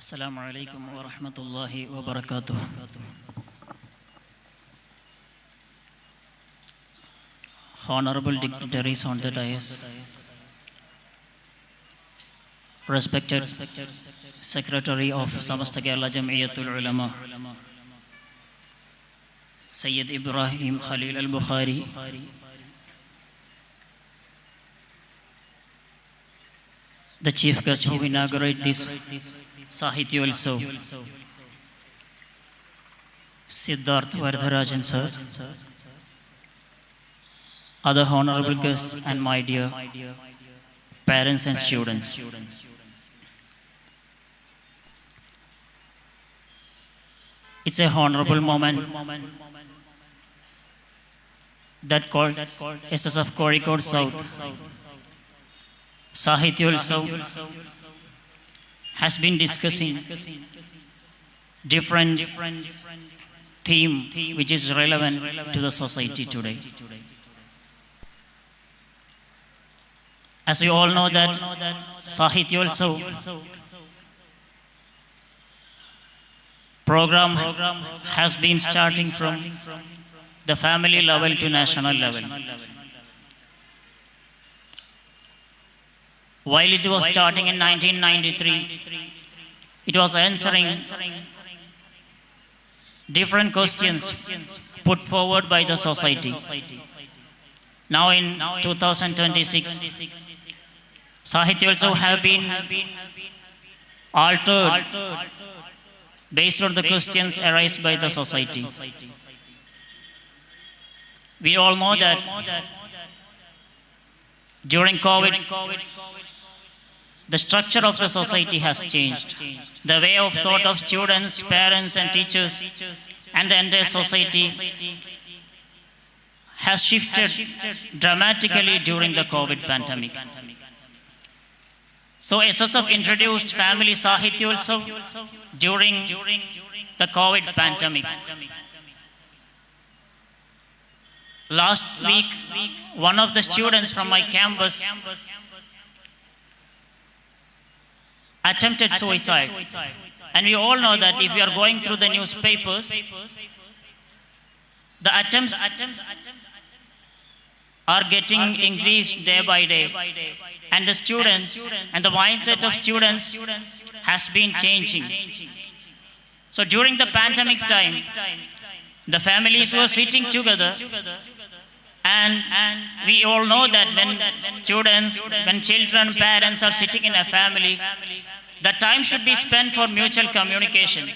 Assalamu alaikum wa rahmatullahi wa barakatuh. Honorable dignitaries on the dais, respected Secretary of Samasta Kerala Jam'iyatul Ulama, Sayyid Ibrahim Khalil al-Bukhari, the chief guest who inaugurate this Sahityotsav, Siddharth Vardharajan sir, other honorable guests, and my dear parents and students. It's a honorable moment that SSF Kozhikode South Sahityotsav has been discussing different theme which is relevant to the society today. As we all know that Sahityotsav program has been starting from the family level to national level. While it was starting in 1993, it was answering different questions put forward by the society. Now in 2026, Sahityotsav have been altered based on the questions arised by the society. We all know that during COVID, the structure of the society has changed. The way of thought of students, parents and teachers and the entire society has shifted dramatically during the COVID pandemic. So SSF introduced Family Sahityotsav during the COVID pandemic. Last week, one of the students from my campus attempted suicide. And we all know that if we are going through the newspapers, the attempts are getting increased day by day. And the students and the mindset of students has been changing. So during the pandemic time, the families were sitting together, and we all know that when children, parents are sitting in a family, the time should be spent for mutual communication.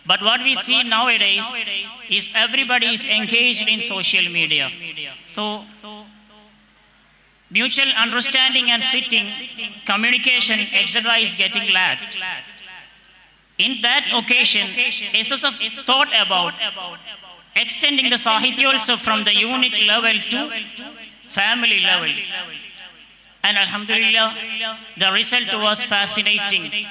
But what we see nowadays is everybody is engaged in social media. So mutual understanding and sitting, communication, etc. is getting lagged. In that occasion, SSF thought about extending the Sahityotsav from the unit level to family level. And Alhamdulillah, the result was fascinating.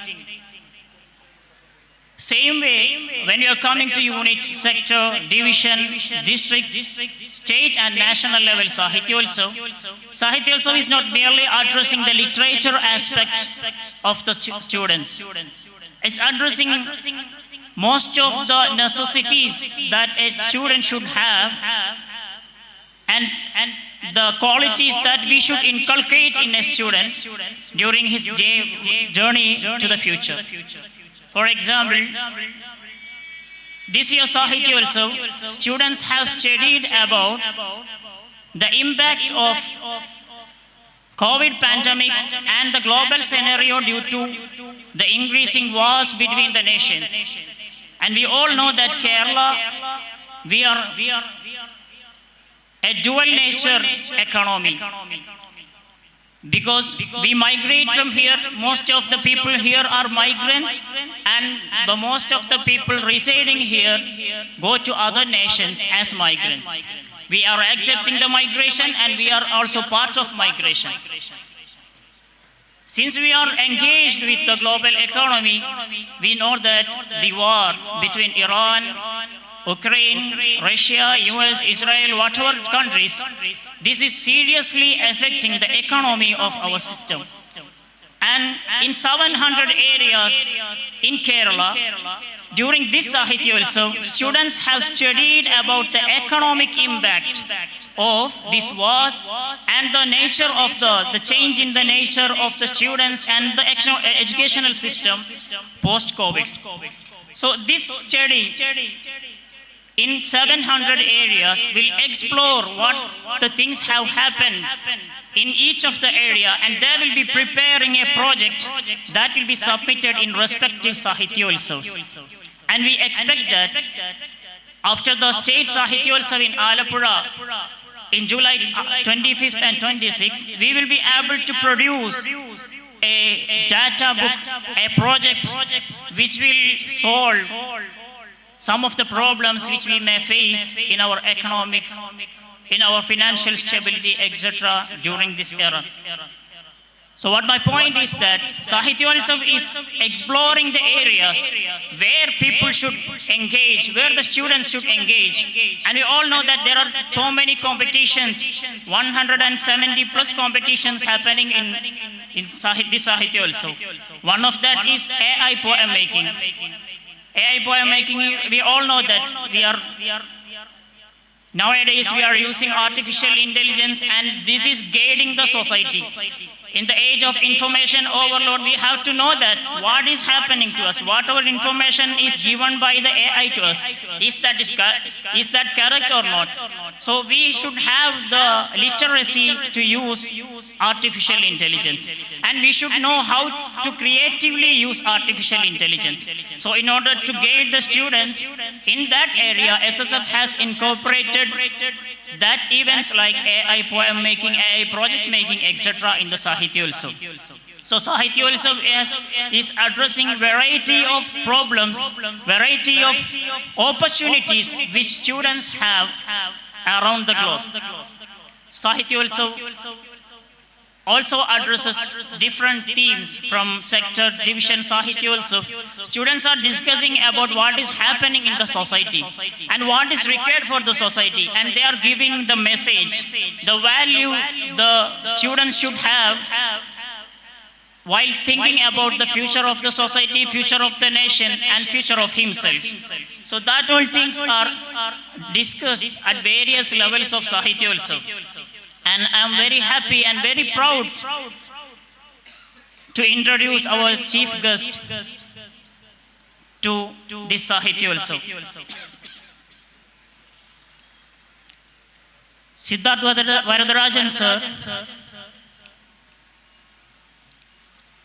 Same way, when you are coming to unit, sector, division, district, state and national level Sahityotsav is not merely addressing the literature aspect of the students. It's addressing most of the necessities that a student should have and the qualities that we should inculcate in a student during his journey to the future. For example, this year Sahityotsav, students have studied about the impact of COVID pandemic and the global scenario due to the increasing wars between the nations. And we all know that Kerala, we are a dual nature economy. Because we migrate from here, most of the people here are migrants, and the most of the people residing here go to other nations as migrants. We are accepting the migration and we are also part of migration. Since we are engaged with the global economy, we know that the war between Iran, Ukraine, Russia, US, Israel, whatever countries, this is seriously affecting the economy of our system. And in 700 areas in Kerala, during this Sahityotsav, students have studied about the economic impact of this wars and the nature of the change in the nature of the students and the educational system post-COVID. So this study in 700 areas will explore what the things have happened in each of the area, and they will be preparing a project that will be submitted in respective Sahityotsav. And we expect that after the state Sahityotsav in Alappuzha in July 25th and 26th, we will be able to produce a data book, a project which will solve some of the problems which we may face in our economics, in our financial stability, etc. during this era. So what my point is that Sahityotsav is exploring the areas where people should engage, where the students should engage. And we all know that there are so many competitions, 170 plus competitions happening in this Sahityotsav. One of that is AI poem making. AI poem making, we all know that nowadays we are using artificial intelligence, and this is guiding the society. In the age of information overload, we have to know that what is happening to us, whatever information is given by the AI to us, is that correct or not? So we should have the literacy to use artificial intelligence, and we should know how to creatively use artificial intelligence. So in order to guide the students in that area, SSF has incorporated that events like AI poem making, AI project making, etc. in the Sahityotsav. So Sahityotsav is addressing variety of problems, variety of opportunities which students have around the globe. Sahityotsav also addresses different themes from sector division Sahityotsav. Students are discussing about what is happening in the society and what is required for the society, and they are giving the message, the value the students should have while thinking about the future of the society, future of the nation, and future of himself. So that all things are discussed at various levels of Sahityotsav. And I am very happy and very proud to introduce our chief guest to this Sahityotsav. Siddharth Varadarajan sir,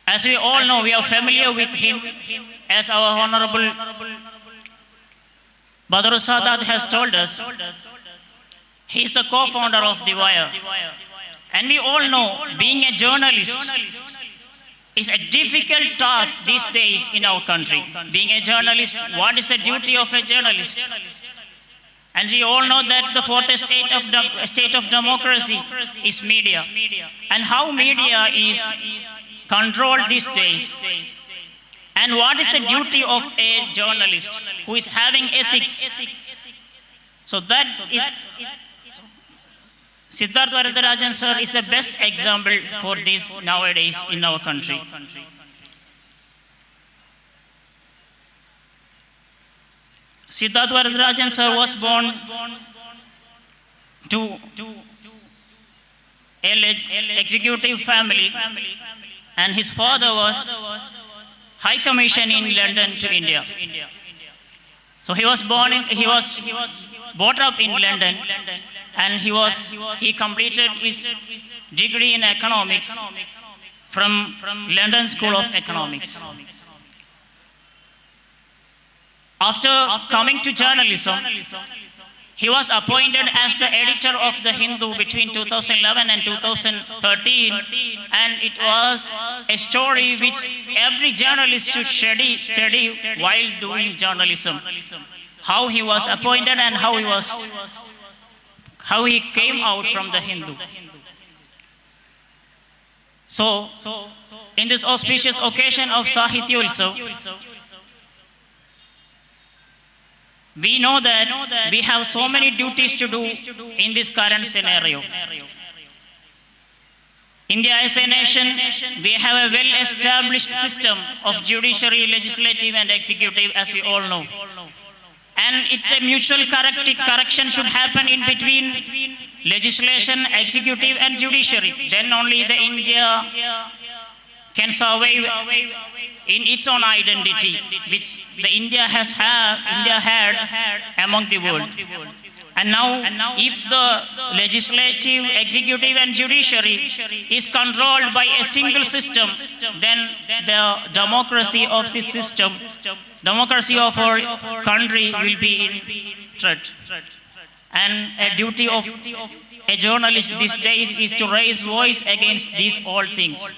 as we all know, we are familiar with him as our Honorable Badru Sadat has told us. He is the co-founder of The Wire. And we all know being a journalist is a difficult task these days in our country. Being a journalist, what is the duty of a journalist? And we all know that the fourth state of democracy is media. And how media is controlled these days. And what is the duty of a journalist who is having ethics? So that is... Siddharth Varadarajan sir is the best example for this nowadays in our country. Siddharth Varadarajan sir was born to an executive family, and his father was High Commission in London to India. So he was brought up in London, and he completed his degree in economics from London School of Economics. After coming to journalism, he was appointed as the editor of The Hindu between 2011 and 2013, and it was a story which every journalist should study while doing journalism. How he was appointed and how he came out from The Hindu. So, in this auspicious occasion of Sahityotsav, we know that we have so many duties to do in this current scenario. India as a nation, we have a well-established system of judiciary, legislative, and executive, as we all know. And it's a mutual correction should happen in between legislation, executive, and judiciary. Then only the India can survive in its own identity, which the India had among the world. And now, if the legislative, executive, and judiciary is controlled by a single system, then the democracy of this system, democracy of our country will be in threat. And a duty of a journalist these days is to raise voice against these all things.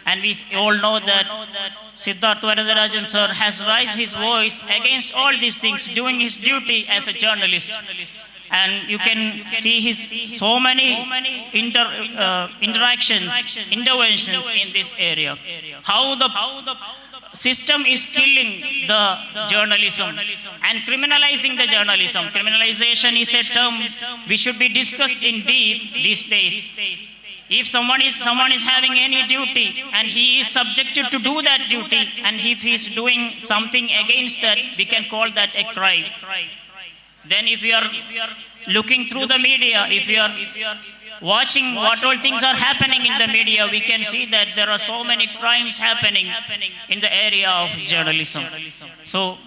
And we all know that Siddharth Varadarajan sir has raised his voice against all these things, doing his duty as a journalist. And you can see his so many interventions in this area. How the system is killing the journalism and criminalizing the journalism. Criminalization is a term which should be discussed in deep these days. If someone is having any duty and he is subjected to do that duty, and if he is doing something against that, we can call that a crime. Then if you are looking through the media, if you are watching what all things are happening in the media, we can see that there are so many crimes happening in the area of journalism. So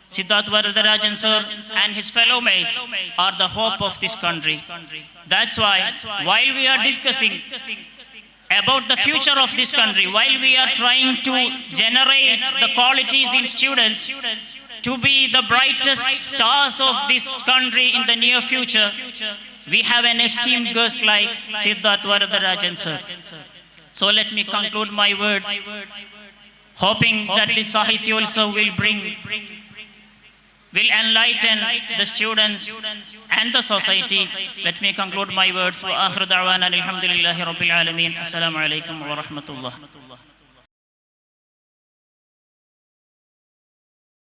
Siddharth Varadarajan sir and his fellow mates are the hope of this country. That's why while we are discussing about the future of this country, while we are trying to generate the qualities in students to be the brightest stars of this country in the near future, we have an esteemed guest like Siddharth Varadarajan sir. So let me conclude my words, hoping that this Sahityotsav will enlighten the students and the society. Let me conclude my words. Wa akhiru da'wana alhamdulillahi rabbil alameen. Assalamu alaikum wa rahmatullah.